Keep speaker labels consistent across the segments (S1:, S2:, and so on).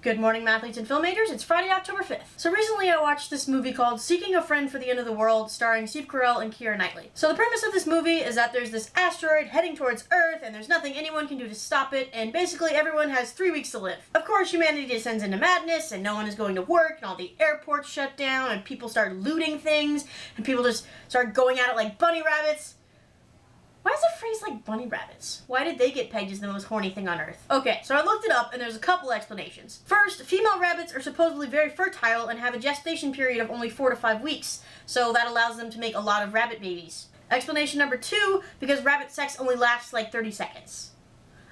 S1: Good morning, Mathletes and film majors. It's Friday, October 5th. So recently I watched this movie called Seeking a Friend for the End of the World, starring Steve Carell and Keira Knightley. So the premise of this movie is that there's this asteroid heading towards Earth, and there's nothing anyone can do to stop it, and basically everyone has 3 weeks to live. Of course, humanity descends into madness, and no one is going to work, and all the airports shut down, and people start looting things, and people just start going at it like bunny rabbits. Why is a phrase like bunny rabbits? Why did they get pegged as the most horny thing on Earth? Okay, so I looked it up and there's a couple explanations. First, female rabbits are supposedly very fertile and have a gestation period of only 4 to 5 weeks, so that allows them to make a lot of rabbit babies. Explanation number 2, because rabbit sex only lasts like 30 seconds.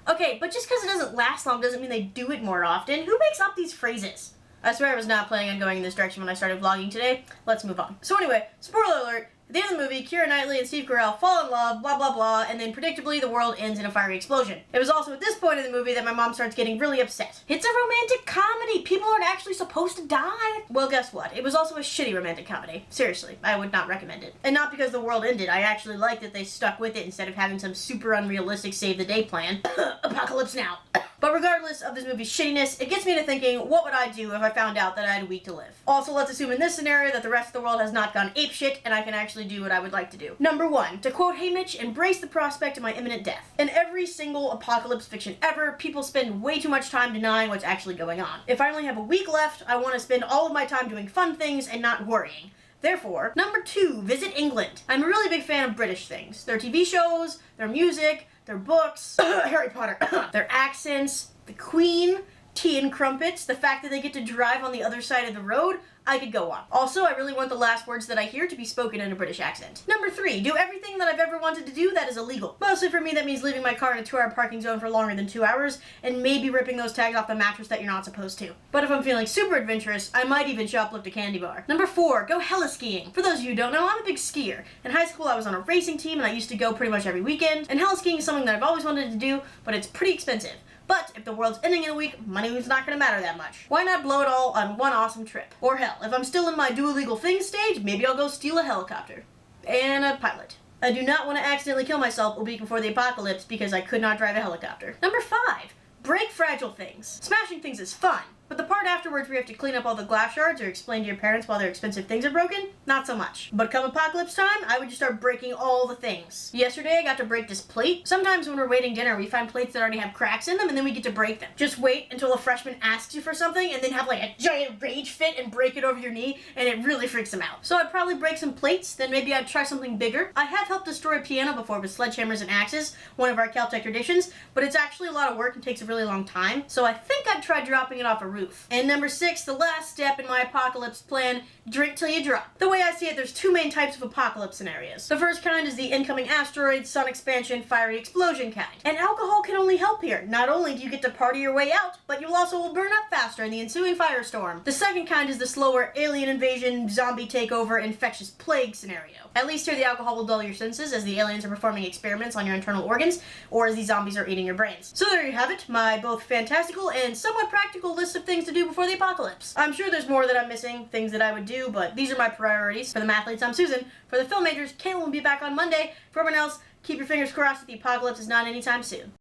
S1: Okay, but just because it doesn't last long doesn't mean they do it more often. Who makes up these phrases? I swear I was not planning on going in this direction when I started vlogging today. Let's move on. So anyway, spoiler alert. At the end of the movie, Keira Knightley and Steve Carell fall in love, blah blah blah, and then predictably the world ends in a fiery explosion. It was also at this point in the movie that my mom starts getting really upset. It's a romantic comedy! People aren't actually supposed to die! Well, guess what? It was also a shitty romantic comedy. Seriously, I would not recommend it. And not because the world ended, I actually liked that they stuck with it instead of having some super unrealistic save-the-day plan. Apocalypse now! But regardless of this movie's shittiness, it gets me to thinking, what would I do if I found out that I had a week to live? Also, let's assume in this scenario that the rest of the world has not gone apeshit, and I can actually do what I would like to do. Number 1, to quote Hey Mitch, embrace the prospect of my imminent death. In every single apocalypse fiction ever, people spend way too much time denying what's actually going on. If I only have a week left, I want to spend all of my time doing fun things and not worrying. Therefore, number 2, visit England. I'm a really big fan of British things. Their TV shows, their music, their books, Harry Potter, their accents, the Queen, tea and crumpets, the fact that they get to drive on the other side of the road. I could go on. Also, I really want the last words that I hear to be spoken in a British accent. Number 3, do everything that I've ever wanted to do that is illegal. Mostly for me, that means leaving my car in a 2-hour parking zone for longer than 2 hours, and maybe ripping those tags off the mattress that you're not supposed to. But if I'm feeling super adventurous, I might even shoplift a candy bar. Number 4, go heli-skiing. For those of you who don't know, I'm a big skier. In high school, I was on a racing team, and I used to go pretty much every weekend, and heli-skiing is something that I've always wanted to do, but it's pretty expensive. But if the world's ending in a week, money is not going to matter that much. Why not blow it all on one awesome trip? Or hell, if I'm still in my do illegal things stage, maybe I'll go steal a helicopter. And a pilot. I do not want to accidentally kill myself a week before the apocalypse because I could not drive a helicopter. Number 5, break fragile things. Smashing things is fun, but the part afterwards where you have to clean up all the glass shards or explain to your parents why their expensive things are broken, not so much. But come apocalypse time, I would just start breaking all the things. Yesterday I got to break this plate. Sometimes when we're waiting dinner, we find plates that already have cracks in them and then we get to break them. Just wait until a freshman asks you for something and then have like a giant rage fit and break it over your knee, and it really freaks them out. So I'd probably break some plates, then maybe I'd try something bigger. I have helped destroy a piano before with sledgehammers and axes, one of our Caltech traditions, but it's actually a lot of work and takes a really long time, so I think I'd try dropping it off a roof. And number 6, the last step in my apocalypse plan, drink till you drop. The way I see it, there's 2 main types of apocalypse scenarios. The first kind is the incoming asteroid, sun expansion, fiery explosion kind. And alcohol can only help here. Not only do you get to party your way out, but you also will burn up faster in the ensuing firestorm. The second kind is the slower alien invasion, zombie takeover, infectious plague scenario. At least here the alcohol will dull your senses as the aliens are performing experiments on your internal organs, or as the zombies are eating your brains. So there you have it, my both fantastical and somewhat practical list of things to do before the apocalypse. I'm sure there's more that I'm missing, things that I would do, but these are my priorities. For the Mathletes, I'm Susan. For the film majors, Kayla will be back on Monday. For everyone else, keep your fingers crossed that the apocalypse is not anytime soon.